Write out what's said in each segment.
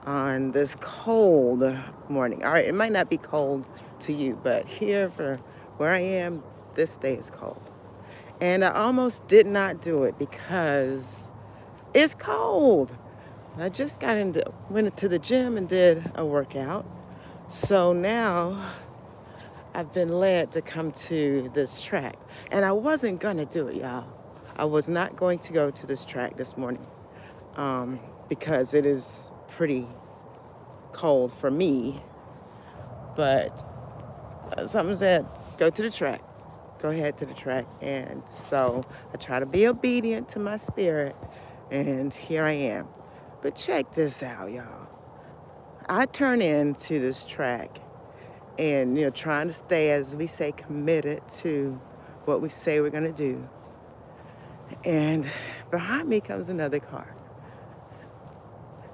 on this cold morning. All right, it might not be cold to you, but here for where I am, this day is cold. And I almost did not do it because it's cold. I just went into the gym and did a workout. So now I've been led to come to this track. And I wasn't going to do it, y'all. I was not going to go to this track this morning because it is pretty cold for me. But something said, go to the track. Go ahead to the track. And so I try to be obedient to my spirit. And here I am. But check this out, y'all. I turn into this track and, trying to stay, as we say, committed to what we say we're going to do. And behind me comes another car.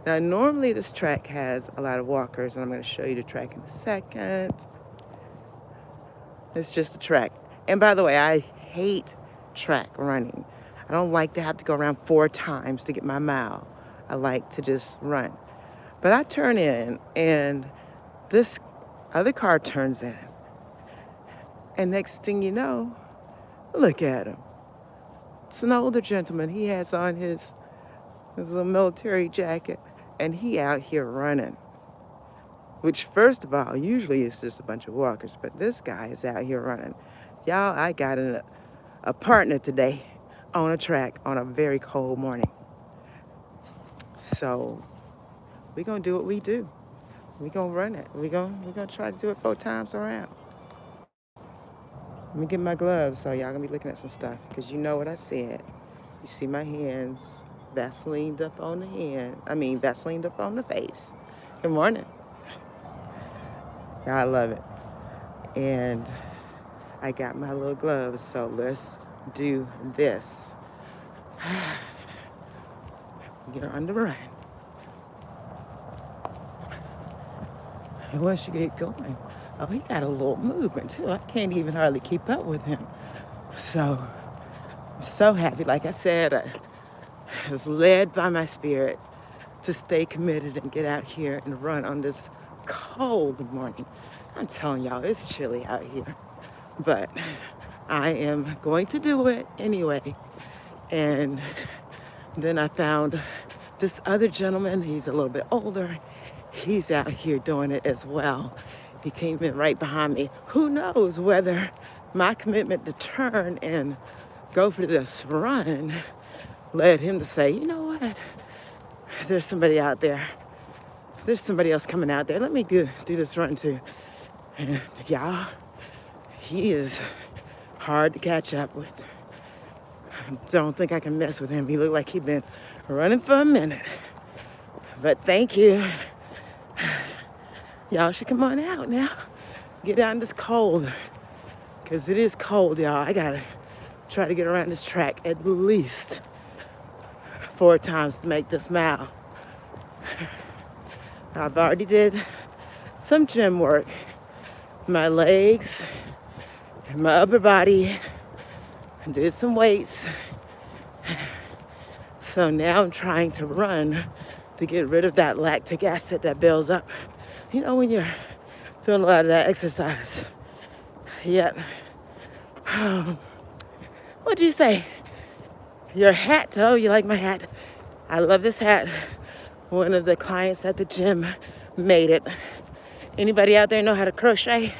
Now, normally this track has a lot of walkers, and I'm going to show you the track in a second. It's just a track. And by the way, I hate track running. I don't like to have to go around 4 times to get my mile. I like to just run. But I turn in, and this other car turns in. And next thing you know, look at him. It's an older gentleman. He has on his little military jacket, and he out here running. Which, first of all, usually it's just a bunch of walkers, but this guy is out here running. Y'all, I got a partner today on a track on a very cold morning. So we're going to do what we do. We're going to run it. We're gonna try to do it 4 times around. Let me get my gloves so y'all going to be looking at some stuff, because you know what I said. You see my hands Vaselined up on Vaselined up on the face. Good morning. I love it. And I got my little gloves, so let's do this. Get on the run. And once you get going, oh, he got a little movement too. I can't even hardly keep up with him. So I'm so happy. Like I said, I was led by my spirit to stay committed and get out here and run on this cold morning. I'm telling y'all, it's chilly out here. But I am going to do it anyway. And then I found this other gentleman. He's a little bit older. He's out here doing it as well. He came in right behind me. Who knows whether my commitment to turn and go for this run led him to say, you know what? There's somebody out there. There's somebody else coming out there. Let me do this run too. And y'all, he is hard to catch up with. I don't think I can mess with him. He looked like he'd been running for a minute. But thank you. Y'all should come on out now. Get out in this cold. Because it is cold, y'all. I gotta try to get around this track at least 4 times to make this mile. I've already did some gym work. My legs and my upper body. I did some weights. So now I'm trying to run to get rid of that lactic acid that builds up. You know, when you're doing a lot of that exercise. Yep. What did you say? Your hat? Oh, you like my hat? I love this hat. One of the clients at the gym made it. Anybody out there know how to crochet?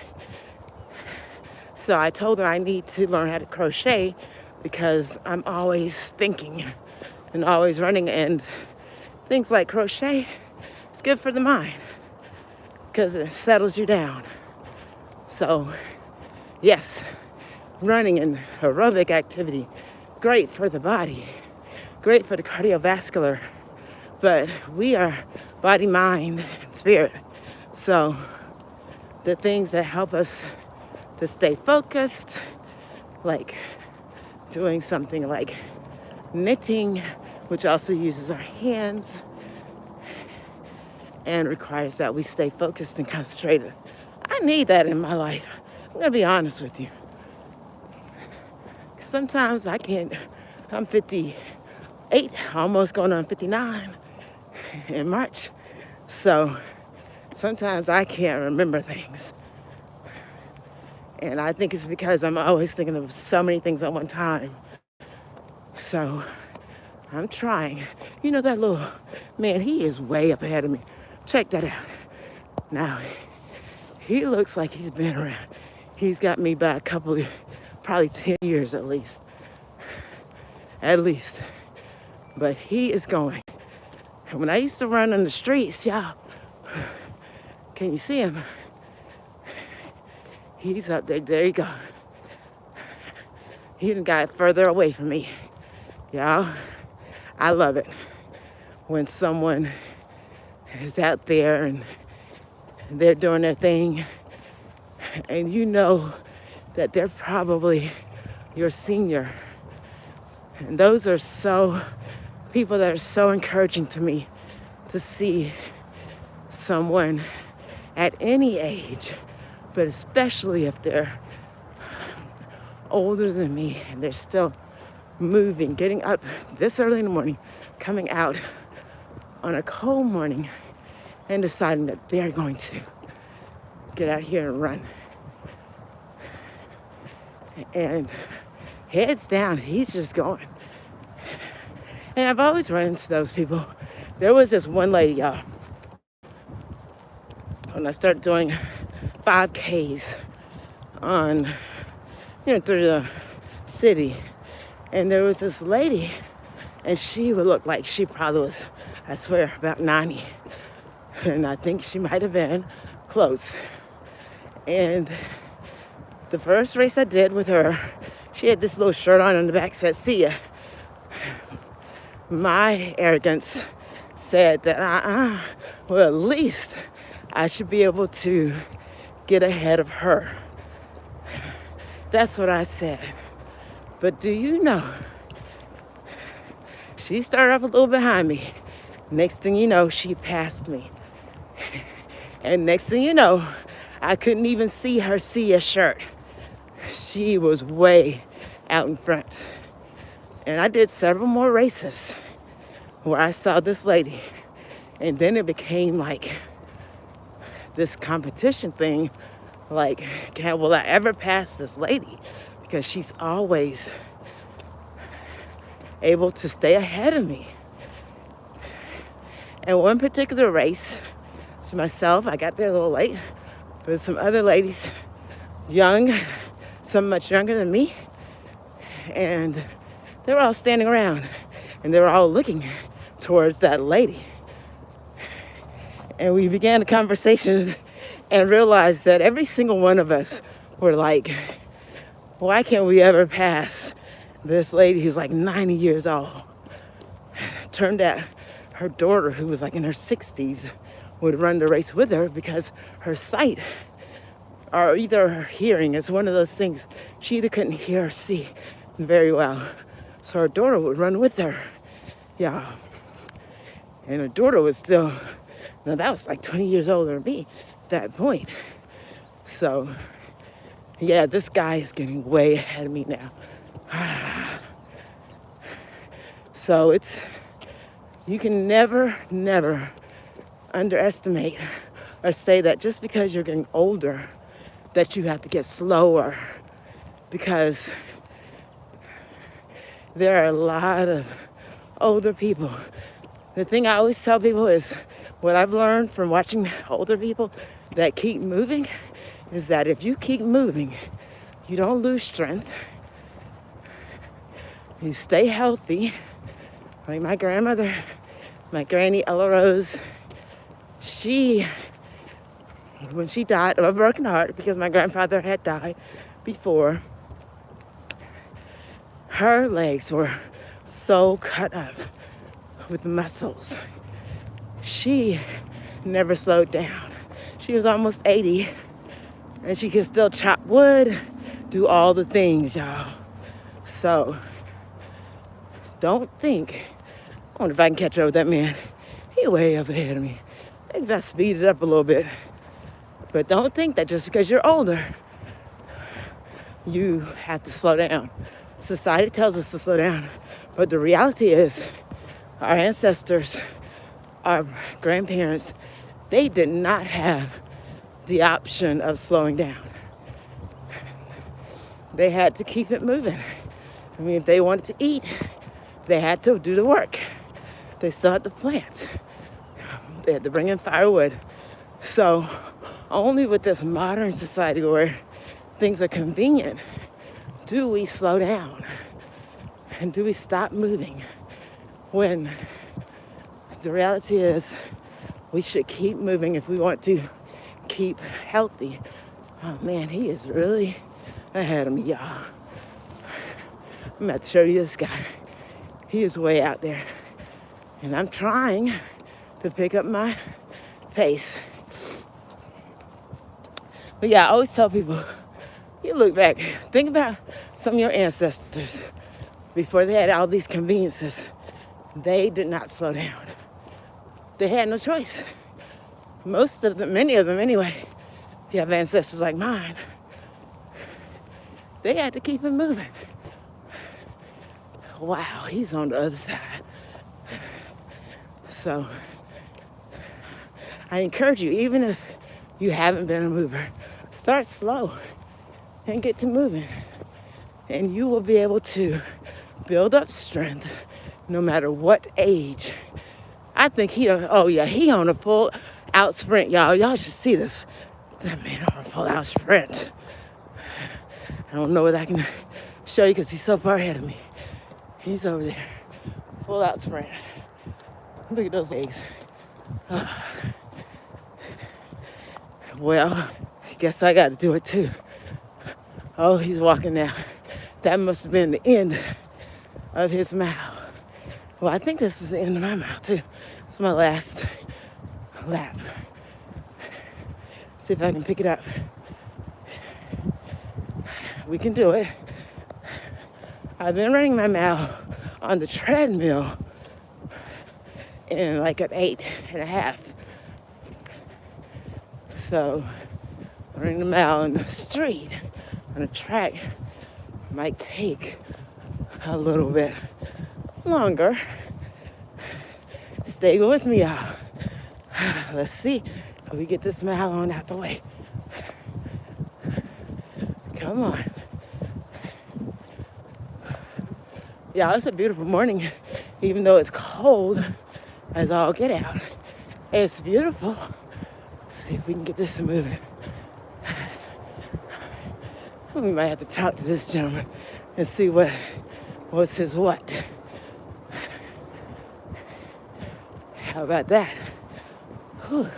So I told her I need to learn how to crochet because I'm always thinking and always running, and things like crochet, it's good for the mind because it settles you down. So yes, running and aerobic activity, great for the body, great for the cardiovascular, but we are body, mind, and spirit. So the things that help us to stay focused, like doing something like knitting, which also uses our hands and requires that we stay focused and concentrated. I need that in my life. I'm gonna be honest with you. Sometimes I can't. I'm 58, almost going on 59 in March. So sometimes I can't remember things. And I think it's because I'm always thinking of so many things at one time. So I'm trying. You know, that little man, he is way up ahead of me. Check that out. Now, he looks like he's been around. He's got me by a couple of, probably 10 years at least. At least. But he is going. And when I used to run on the streets, y'all, can you see him? He's up there. There you go. He done got further away from me. Y'all, I love it when someone is out there and they're doing their thing and you know that they're probably your senior. And those are so people that are so encouraging to me to see someone at any age, but especially if they're older than me and they're still moving, getting up this early in the morning, coming out on a cold morning and deciding that they're going to get out here and run. And heads down, he's just going. And I've always run into those people. There was this one lady, y'all, when I started doing 5Ks on, through the city. And there was this lady, and she would look like she probably was, I swear, about 90. And I think she might have been close. And the first race I did with her, she had this little shirt on the back that said, "See ya." My arrogance said that, well, at least I should be able to get ahead of her. That's what I said. But do you know, she started off a little behind me. Next thing you know, she passed me. And next thing you know, I couldn't even see her see a shirt. She was way out in front. And I did several more races where I saw this lady. And then it became like this competition thing. Like, will I ever pass this lady? Because she's always able to stay ahead of me. And one particular race, to myself, I got there a little late, but some other ladies, young, some much younger than me, and they were all standing around, and they were all looking towards that lady. And we began a conversation and realized that every single one of us were like, why can't we ever pass this lady who's like 90 years old? Turned out her daughter, who was like in her 60s, would run the race with her because her sight, or either her hearing, is one of those things. She either couldn't hear or see very well. So her daughter would run with her. Yeah. And her daughter was still, now that was like 20 years older than me at that point. So, yeah, this guy is getting way ahead of me now. So you can never underestimate or say that just because you're getting older that you have to get slower, because there are a lot of older people. The thing I always tell people is what I've learned from watching older people that keep moving is that if you keep moving, you don't lose strength. You stay healthy. Like my grandmother, my granny Ella Rose, when she died of a broken heart because my grandfather had died before, her legs were so cut up with muscles. She never slowed down. She was almost 80 and she could still chop wood, do all the things, y'all. So don't think, I wonder if I can catch up with that man. He way up ahead of me. Maybe I speed it up a little bit. But don't think that just because you're older, you have to slow down. Society tells us to slow down. But the reality is, our ancestors, our grandparents, they did not have the option of slowing down. They had to keep it moving. I mean, if they wanted to eat, they had to do the work. They still had to plant. They had to bring in firewood. So only with this modern society where things are convenient do we slow down and do we stop moving, when the reality is we should keep moving if we want to keep healthy. Oh man, he is really ahead of me, y'all. I'm about to show you this guy. He is way out there. And I'm trying to pick up my pace. But yeah, I always tell people, you look back, think about some of your ancestors before they had all these conveniences. They did not slow down. They had no choice. Most of them, many of them anyway, if you have ancestors like mine, they had to keep it moving. Wow, he's on the other side. So I encourage you, even if you haven't been a mover, start slow and get to moving. And you will be able to build up strength no matter what age. I think he on a full out sprint, y'all. Y'all should see this. That man on a full out sprint. I don't know whether I can show you because he's so far ahead of me. He's over there. Full out sprint. Look at those legs. Well, I guess I got to do it too. Oh, he's walking now. That must have been the end of his mile. Well, I think this is the end of my mile too. It's my last lap. See if I can pick it up. We can do it. I've been running my mile on the treadmill in like an 8.5. So running the mile in the street on a track might take a little bit longer. Stay with me, y'all. Let's see if we get this mile on out the way. Come on. Yeah, it's a beautiful morning, even though it's cold as all get out. It's beautiful. Let's see if we can get this moving. We might have to talk to this gentleman and see what's his what. How about that? Whew.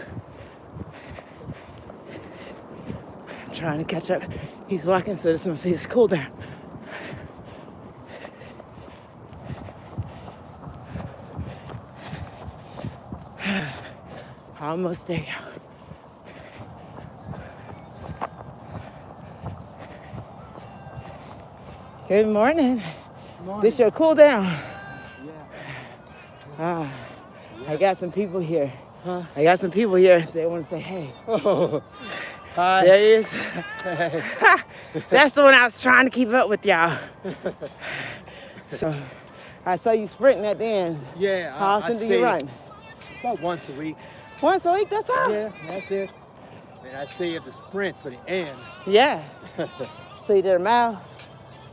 I'm trying to catch up. He's walking, so this one see his cool down. Almost there, y'all. Good morning. Good morning. This your cool down? Yeah. I got some people here. Huh? I got some people here. They want to say, hey. Oh, hi. There he is. That's the one I was trying to keep up with, y'all. So I saw you sprinting at the end. Yeah. How often do you run? About once a week. Once a week, that's all? Yeah, that's it. And I save the sprint for the end. Yeah. So you did a mile?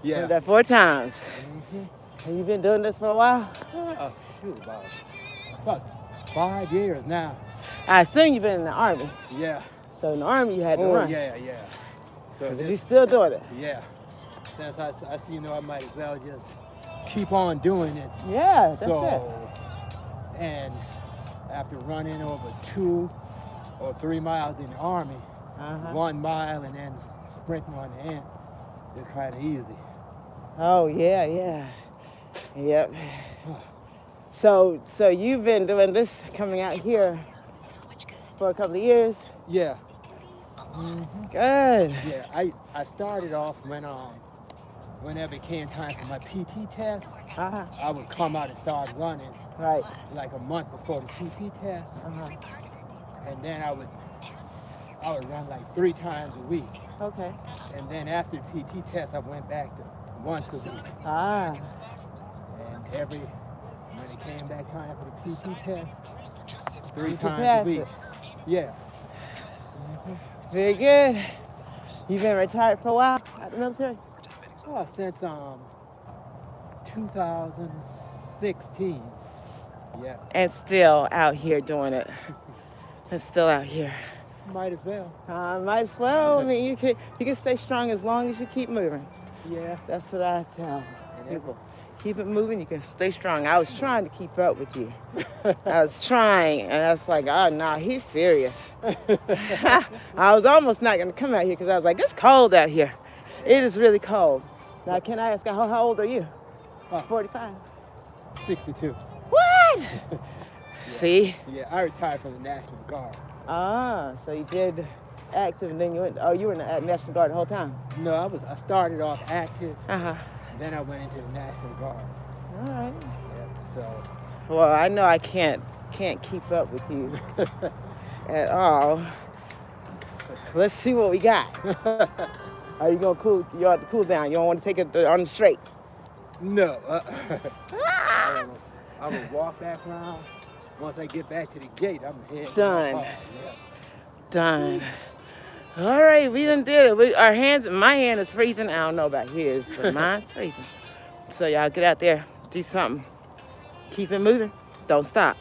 Yeah. Did that 4 times. Mm-hmm. Have you been doing this for a while? Oh, shoot, about 5 years now. I assume you've been in the Army. Yeah. So in the Army, you had to run. Yeah. So But you still doing it? Yeah. Since I see, I might as well just keep on doing it. Yeah, that's So, and after running over 2 or 3 miles in the Army, Uh-huh. 1 mile and then sprinting on the end, it's kind of easy. Oh, yeah. Yep. So you've been doing this, coming out here for a couple of years? Yeah. Mm-hmm. Good. Yeah, I started off whenever it came time for my PT test, Uh-huh. I would come out and start running Right. like a month before the PT test, Uh-huh. and then I would run like 3 times a week. Okay. And then after the PT test, I went back to once a week. Ah. And when it came back time for the PT test, 3 You times a passed week. it. Yeah. Very good. You've been retired for a while at the military? Oh, since 2016. Yeah. And still out here doing it. And still out here. Might as well. Might as well. I mean, you can stay strong as long as you keep moving. Yeah. That's what I tell And people. Keep it moving, you can stay strong. I was trying to keep up with you. I was trying, and I was like, oh, no, he's serious. I was almost not going to come out here because I was like, it's cold out here. It is really cold. Now, can I ask, how old are you? 45. 62. What? Yeah. See? Yeah, I retired from the National Guard. Ah, so you did active, and then you went, you were in the National Guard the whole time? No, I started off active, Uh-huh. then I went into the National Guard. All right. Yeah, so. Well, I know I can't keep up with you at all. Let's see what we got. Are you gonna cool? You ought to cool down. You don't want to take it on the straight. No. I'm gonna walk back around. Once I get back to the gate, I'm heading. Done. Yeah. Done. All right, we done did it. Our hands, my hand is freezing. I don't know about his, but mine's freezing. So y'all get out there, do something. Keep it moving. Don't stop.